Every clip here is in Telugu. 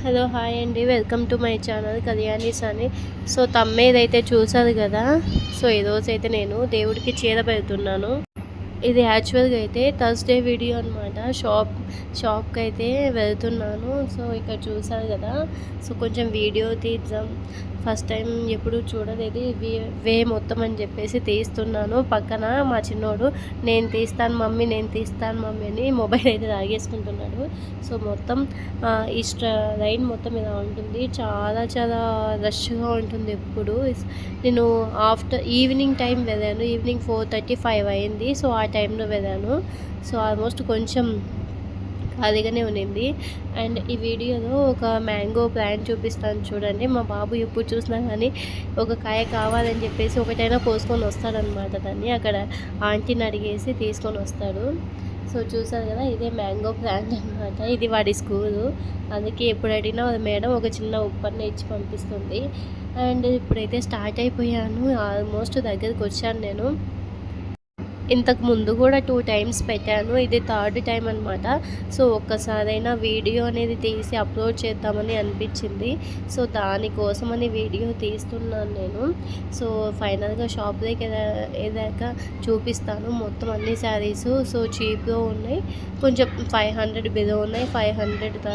హలో హాయ్ అండి, welcome to my channel Kalyani's అని. సో తమ్మేదైతే చూసారు కదా. సో ఈరోజైతే నేను దేవుడికి చీర పెడుతున్నాను. ఇది యాక్చువల్గా అయితే థర్స్డే వీడియో అనమాట. షాప్కి అయితే వెళ్తున్నాను. సో ఇక్కడ చూసారు కదా. సో కొంచెం వీడియో తీద్దాం, ఫస్ట్ టైం ఎప్పుడు చూడలేదు వే మొత్తం అని చెప్పేసి తీస్తున్నాను. పక్కన మా చిన్నోడు నేను తీస్తాను మమ్మీ అని మొబైల్ అయితే తాగేసుకుంటున్నాడు. సో మొత్తం ఈ లైన్ మొత్తం ఇలా ఉంటుంది. చాలా చాలా రష్గా ఉంటుంది. ఎప్పుడు నేను ఈవినింగ్ టైం వెళ్ళాను. ఈవినింగ్ 4:35 అయింది. సో ఆ టైంలో వెళ్ళాను. సో ఆల్మోస్ట్ కొంచెం ఖాళీగానే ఉన్నింది. అండ్ ఈ వీడియోలో ఒక మ్యాంగో ప్లాంట్ చూపిస్తాను చూడండి. మా బాబు ఎప్పుడు చూసినా కానీ ఒక కాయ కావాలని చెప్పేసి ఒకటైనా కోసుకొని వస్తాడనమాట. దాన్ని అక్కడ ఆంటీని అడిగేసి తీసుకొని వస్తాడు. సో చూసారు కదా, ఇదే మ్యాంగో ప్లాంట్ అనమాట. ఇది వాడి స్కూలు. అందుకే ఎప్పుడు అడిగినా మేడం ఒక చిన్న ఉప్పన్న ఇచ్చి పంపిస్తుంది. అండ్ ఇప్పుడైతే స్టార్ట్ అయిపోయాను. ఆల్మోస్ట్ దగ్గరికి వచ్చాను నేను. ఇంతకు ముందు కూడా 2 టైమ్స్ పెట్టాను. ఇది 3rd టైం అనమాట. సో ఒక్కసారైనా వీడియో అనేది తీసి అప్లోడ్ చేద్దామని అనిపించింది. సో దానికోసమని వీడియో తీస్తున్నాను నేను. సో ఫైనల్గా షాప్లోకి ఏదాక చూపిస్తాను. మొత్తం అన్ని శారీస్ సో చీప్గా ఉన్నాయి. కొంచెం 500 బిలో ఉన్నాయి, 500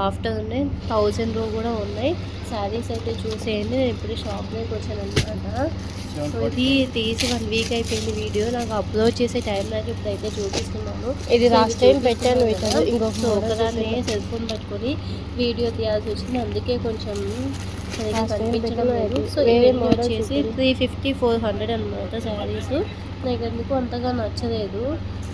ఆఫ్టర్ ఉన్నాయి, 1000 కూడా ఉన్నాయి. శారీస్ అయితే చూసేయండి. నేను ఇప్పుడు షాప్లోకి వచ్చాను అనమాట. సో ఇది తీసి 1 వీక్ అయిపోయింది. వీడియో నాకు అప్లోడ్ చేసే టైం నాకు ఇప్పుడైతే చూపిస్తున్నాను. ఇది లాస్ట్ టైం పెట్టాను. ఇంకొక ఒకదాన్ని సెల్ ఫోన్ పట్టుకొని వీడియో తీయాల్సి వచ్చింది. అందుకే కొంచెం సరిగ్గా కనిపించడం లేదు. సో ఇవన్నీ వచ్చేసి 350-400 అనమాట శారీస్. నాకు ఎందుకు అంతగా నచ్చలేదు.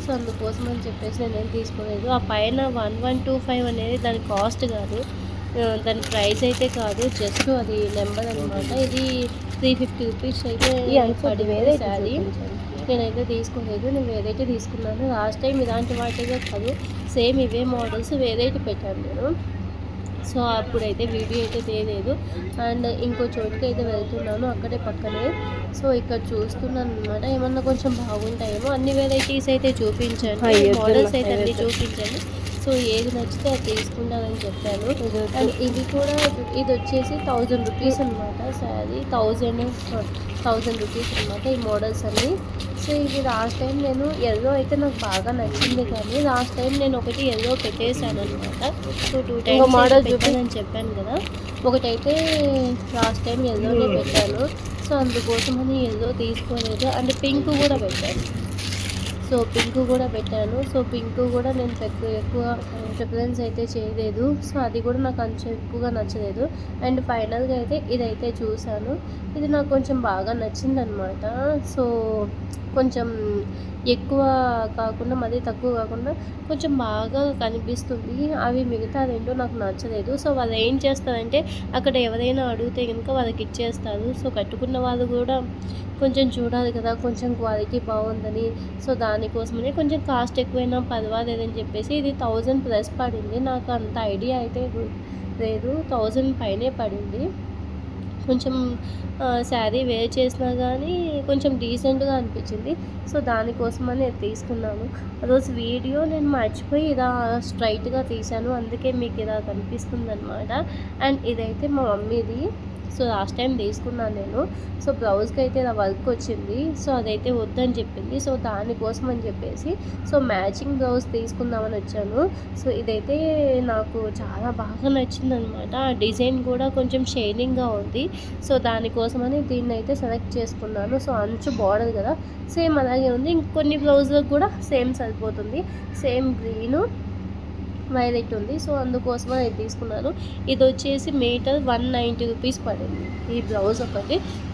సో అందుకోసం అని చెప్పేసి నేనేం తీసుకోలేదు. ఆ పైన 1125 అనేది దాని కాస్ట్ కాదు, దాని ప్రైస్ అయితే కాదు, జస్ట్ అది నెంబర్ అనమాట. ఇది 350 రూపీస్ అయితే పడిపోయింది శారీ. నేనైతే తీసుకోలేదు. నేను వేరైతే తీసుకున్నాను. లాస్ట్ టైం ఇలాంటి వాటిగా కాదు, సేమ్ ఇవే మోడల్స్ వేరైతే పెట్టాను నేను. సో అప్పుడైతే వీడియో అయితే తీయలేదు. అండ్ ఇంకో చోటుకి అయితే వెళ్తున్నాను, అక్కడే పక్కనే. సో ఇక్కడ చూస్తున్నాను అనమాట. ఏమన్నా కొంచెం బాగుంటాయేమో. అన్ని వెరైటీస్ అయితే చూపించాను, మోడల్స్ అయితే అన్ని చూపించాను. సో ఏది నచ్చితే అది తీసుకుంటానని చెప్పాను. అండ్ ఇది కూడా, ఇది వచ్చేసి 1000 రూపీస్ అనమాట శారీ. 1000 రూపీస్ అనమాట ఈ మోడల్స్ అన్నీ. సో ఇది లాస్ట్ టైం నేను ఎల్లో అయితే నాకు బాగా నచ్చింది, కానీ లాస్ట్ టైం నేను ఒకటి ఎల్లో పెట్టేశాను అనమాట. సో 2 టైమ్స్ మోడల్ చూపించని చెప్పాను కదా. ఒకటైతే లాస్ట్ టైం ఎల్లోనే పెట్టాను. సో అందుకోసమని ఎల్లో తీసుకోలేదు. అండ్ పింక్ కూడా పెట్టాను. సో పింక్ కూడా నేను ఎక్కువ ప్రిఫరెన్స్ అయితే చేయలేదు. సో అది కూడా నాకు కొంచెం ఎక్కువగా నచ్చలేదు. అండ్ ఫైనల్గా అయితే ఇదైతే చూశాను. ఇది నాకు కొంచెం బాగా నచ్చింది అనమాట. సో కొంచెం ఎక్కువ కాకుండా మరీ తక్కువ కాకుండా కొంచెం బాగా కనిపిస్తుంది. అవి మిగతా రెండో నాకు నచ్చలేదు. సో వాళ్ళు ఏం చేస్తారంటే అక్కడ ఎవరైనా అడిగితే కనుక వాళ్ళకి ఇచ్చేస్తారు. సో కట్టుకున్న వాళ్ళు కూడా కొంచెం చూడాలి కదా, కొంచెం క్వాలిటీ బాగుందని. సో దానికోసమని కొంచెం కాస్ట్ ఎక్కువైనా పర్వాలేదని చెప్పేసి ఇది 1000+ పడింది. నాకు అంత ఐడియా అయితే లేదు, 1000 పైనే పడింది. కొంచెం శారీ వేర్ చేసినా కానీ కొంచెం డీసెంట్గా అనిపించింది. సో దానికోసమని తీసుకున్నాను. రోజు వీడియో నేను మర్చిపోయి ఇలా స్ట్రైట్గా తీశాను, అందుకే మీకు ఇలా కనిపిస్తుంది అనమాట. అండ్ ఇదైతే మా మమ్మీది. సో లాస్ట్ టైం తీసుకున్నాను నేను. సో బ్లౌజ్కి అయితే ఇలా వర్క్ వచ్చింది. సో అదైతే వద్దని చెప్పింది. సో దానికోసం అని చెప్పేసి సో మ్యాచింగ్ బ్లౌజ్ తీసుకుందామని వచ్చాను. సో ఇదైతే నాకు చాలా బాగా నచ్చింది అనమాట. ఆ డిజైన్ కూడా కొంచెం షైనింగ్గా ఉంది. సో దానికోసమని దీన్ని అయితే సెలెక్ట్ చేసుకున్నాను. సో అంచు బార్డర్ కదా, సేమ్ అలాగే ఉంది. ఇంకొన్ని బ్లౌజ్లకు కూడా సేమ్ సరిపోతుంది. సేమ్ గ్రీను వైలెట్ ఉంది. సో అందుకోసం అది తీసుకున్నాను. ఇది వచ్చేసి మీటర్ 190 రూపీస్ పడింది. ఈ బ్లౌజ్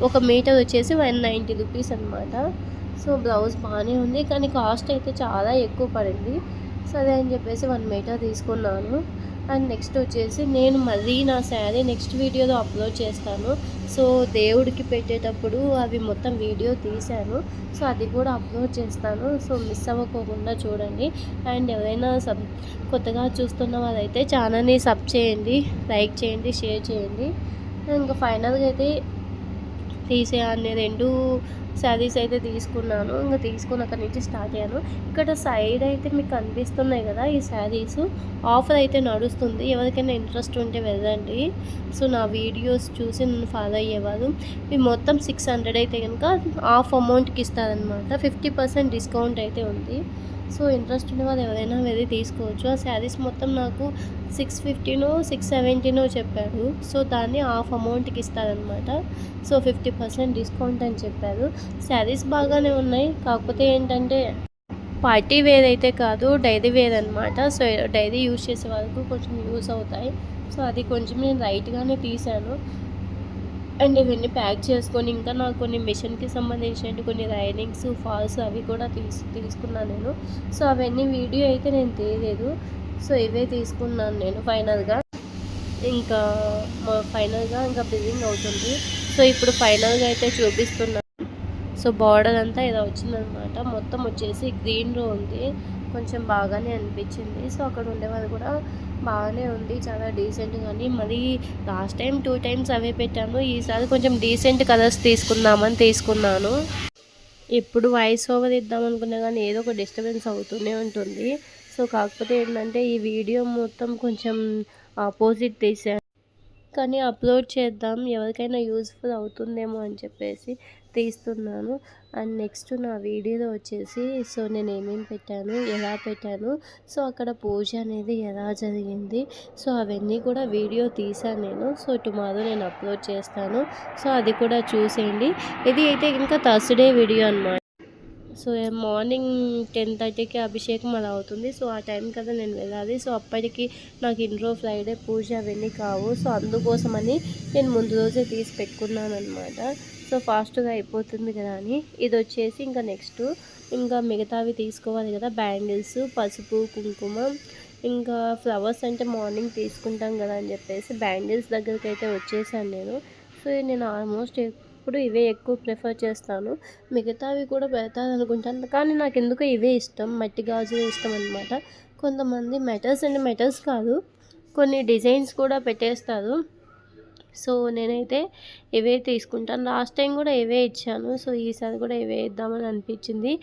ఒక మీటర్ వచ్చేసి 190 రూపీస్ అనమాట. సో బ్లౌజ్ బాగానే ఉంది, కానీ కాస్ట్ అయితే చాలా ఎక్కువ పడింది. సరే అని చెప్పేసి 1 మీటర్ తీసుకున్నాను. అండ్ నెక్స్ట్ వచ్చేసి నేను మళ్ళీ నా శారీ నెక్స్ట్ వీడియోలో అప్లోడ్ చేస్తాను. సో దేవుడికి పెట్టేటప్పుడు అవి మొత్తం వీడియో తీశాను. సో అది కూడా అప్లోడ్ చేస్తాను. సో మిస్ అవ్వకోకుండా చూడండి. అండ్ ఎవరైనా కొత్తగా చూస్తున్న వాళ్ళైతే ఛానల్ని సబ్ చేయండి, లైక్ చేయండి, షేర్ చేయండి. ఇంకా ఫైనల్గా అయితే తీసేయాలని 2 శారీస్ అయితే తీసుకున్నాను. ఇంక తీసుకొని అక్కడి నుంచి స్టార్ట్ అయ్యాను. ఇక్కడ సైడ్ అయితే మీకు కనిపిస్తున్నాయి కదా! ఈ శారీస్ ఆఫర్ అయితే నడుస్తుంది. ఎవరికైనా ఇంట్రెస్ట్ ఉంటే వెళ్ళండి. సో, నా వీడియోస్ చూసి నన్ను ఫాలో అయ్యేవారు. ఇవి మొత్తం 600 అయితే గనుక హాఫ్ అమౌంట్‌కి ఇస్తారనమాట. 50% డిస్కౌంట్ అయితే ఉంది. సో, ఇంట్రెస్ట్ ఉన్న వాళ్ళు ఎవరైనా వెళ్ళి తీసుకోవచ్చు. ఆ శారీస్ మొత్తం నాకు 650నో, 670నో చెప్పాడు. సో, దాన్ని హాఫ్ అమౌంట్‌కి ఇస్తారనమాట. సో, 50% డిస్కౌంట్ అని చెప్పారు. శారీస్ బాగానే ఉన్నాయి. కాకపోతే ఏంటంటే పార్టీ వేర్ అయితే కాదు, డైలీ వేర్ అనమాట. సో, డైలీ యూజ్ చేసే వాళ్ళకు కొంచెం యూజ్ అవుతాయి. సో, అది కొంచెం నేను లైట్‌గానే తీశాను. అండ్ ఇవన్నీ ప్యాక్ చేసుకొని ఇంకా నాకు కొన్ని మిషన్‌కి సంబంధించినవి కొన్ని లైనింగ్స్, ఫాల్స్ అవి కూడా తీసుకున్నాను నేను. సో, అవన్నీ వీడియో అయితే నేను తీయలేదు. సో, ఇవే తీసుకున్నాను నేను ఫైనల్‌గా. ఇంకా ఫైనల్‌గా ఇంకా బిల్లింగ్ అవుతుంది. సో, ఇప్పుడు ఫైనల్‌గా అయితే చూపిస్తున్నా. సో, బార్డర్ అంతా ఇలా వచ్చిందనమాట. మొత్తం వచ్చేసి గ్రీన్‌లో ఉంది. కొంచెం బాగానే అనిపించింది. సో, అక్కడ ఉండేవాళ్ళు కూడా బాగానే ఉంది. చాలా డీసెంట్‌గాని మరీ లాస్ట్ టైం 2 టైమ్స్ అవే పెట్టాను. ఈసారి కొంచెం డీసెంట్ కలర్స్ తీసుకుందామని తీసుకున్నాను. ఎప్పుడు వాయిస్ ఓవర్ ఇద్దామనుకున్నా కానీ ఏదో ఒక డిస్టర్బెన్స్ అవుతూనే ఉంటుంది. సో, కాకపోతే ఏంటంటే ఈ వీడియో మొత్తం కొంచెం ఆపోజిట్ తీశాను. కానీ అప్లోడ్ చేద్దాం ఎవరికైనా యూజ్ఫుల్ అవుతుందేమో అని చెప్పేసి తీస్తున్నాను. అండ్ నెక్స్ట్ నా వీడియోలో వచ్చేసి సో నేను ఏమేమి పెట్టాను, ఎలా పెట్టాను, సో అక్కడ పూజ అనేది ఎలా జరిగింది, సో అవన్నీ కూడా వీడియో తీశాను నేను. సో టుమారో నేను అప్లోడ్ చేస్తాను. సో అది కూడా చూసేయండి. ఇది అయితే ఇంకా థర్స్డే వీడియో అనమాట. సో మార్నింగ్ 10:30కి అభిషేకం అలా అవుతుంది. సో ఆ టైం కదా నేను వెళ్ళాలి. సో అప్పటికి నాకు ఇంట్లో ఫ్రైడే పూజ అవన్నీ కావు. సో అందుకోసమని నేను ముందు రోజే తీసి పెట్టుకున్నాను అనమాట. సో ఫాస్ట్గా అయిపోతుంది కదా అని. ఇది వచ్చేసి ఇంకా నెక్స్ట్ ఇంకా మిగతావి తీసుకోవాలి కదా, బ్యాంగిల్స్, పసుపు, కుంకుమ, ఇంకా ఫ్లవర్స్ అంటే మార్నింగ్ తీసుకుంటాం కదా అని చెప్పేసి బ్యాంగిల్స్ దగ్గరికి అయితే వచ్చేసాను నేను. సో నేను ఆల్మోస్ట్ ఇప్పుడు ఇవే ఎక్కువ ప్రిఫర్ చేస్తాను. మిగతావి కూడా పెడతారనుకుంటాను. కానీ నాకెందుకో ఇవే ఇష్టం. మట్టి గాజులే ఇష్టం అనమాట. కొంతమంది మెటల్స్ అంటే మెటల్స్ కాదు, కొన్ని డిజైన్స్ కూడా పెట్టేస్తారు. సో నేనైతే ఇవే తీసుకుంటాను. లాస్ట్ టైం కూడా ఇవే ఇచ్చాను. సో ఈసారి కూడా ఇవే ఇద్దామని అనిపించింది.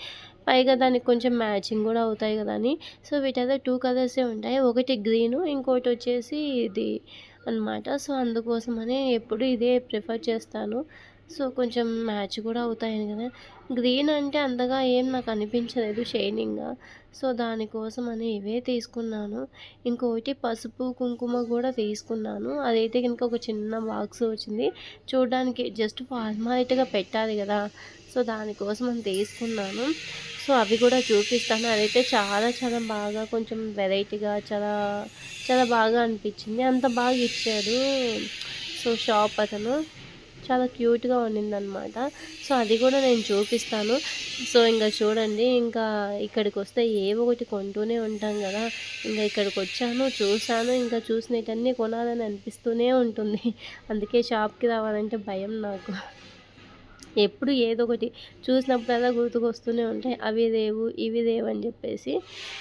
పైగా దానికి కొంచెం మ్యాచింగ్ కూడా అవుతాయి కదా అని. సో వీటైతే 2 కలర్సే ఉంటాయి. ఒకటి గ్రీను, ఇంకోటి వచ్చేసి ఇది అనమాట. సో అందుకోసమని ఎప్పుడు ఇదే ప్రిఫర్ చేస్తాను. సో కొంచెం మ్యాచ్ కూడా అవుతాయని కదా. గ్రీన్ అంటే అంతగా ఏం నాకు అనిపించలేదు షైనింగ్గా. సో దానికోసమని ఇవే తీసుకున్నాను. ఇంకొకటి పసుపు, కుంకుమ కూడా తీసుకున్నాను. అదైతే కనుక ఒక చిన్న బాక్స్ వచ్చింది. చూడడానికి జస్ట్ ఫార్మాలిటీగా పెట్టాలి కదా. సో దానికోసం అని తీసుకున్నాను. సో అవి కూడా చూపిస్తాను. అదైతే చాలా చాలా బాగా కొంచెం వెరైటీగా చాలా చాలా బాగా అనిపించింది. అంత బాగా ఇచ్చాడు సో షాప్ అతను. చాలా క్యూట్గా ఉన్నిందనమాట. సో అది కూడా నేను చూపిస్తాను. సో ఇంకా చూడండి, ఇంకా ఇక్కడికి వస్తే ఏవో ఒకటి కొంటూనే ఉంటాం కదా. ఇంకా ఇక్కడికి వచ్చాను, చూసాను, ఇంకా చూసినవన్నీ కొనాలని అనిపిస్తూనే ఉంటుంది. అందుకే షాప్కి రావాలంటే భయం నాకు. ఎప్పుడు ఏదో ఒకటి చూసినప్పుడల్లా గుర్తుకొస్తూనే ఉంటాయి. అవి లేవు, ఇవి లేవు అని చెప్పేసి.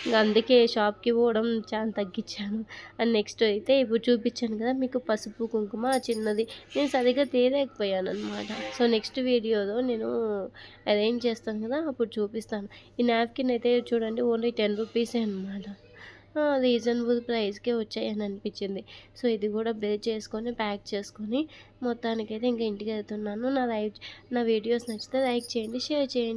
ఇంక అందుకే షాప్కి పోవడం చాలా తగ్గించాను. అండ్ నెక్స్ట్ అయితే ఇప్పుడు చూపించాను కదా మీకు పసుపు, కుంకుమ చిన్నది నేను సరిగ్గా తేలేకపోయాను అనమాట. సో నెక్స్ట్ వీడియోలో నేను అరేంజ్ చేస్తాను కదా, అప్పుడు చూపిస్తాను. ఈ నాప్కిన్ అయితే చూడండి ఓన్లీ 10 రూపీసే అనమాట. రీజనబుల్ ప్రైస్కే వచ్చాయని అనిపించింది. సో ఇది కూడా బిల్ చేసుకొని ప్యాక్ చేసుకొని మొత్తానికైతే ఇంకా ఇంటికి వెళ్తున్నాను. నా వీడియోస్ నచ్చితే లైక్ చేయండి, షేర్ చేయండి.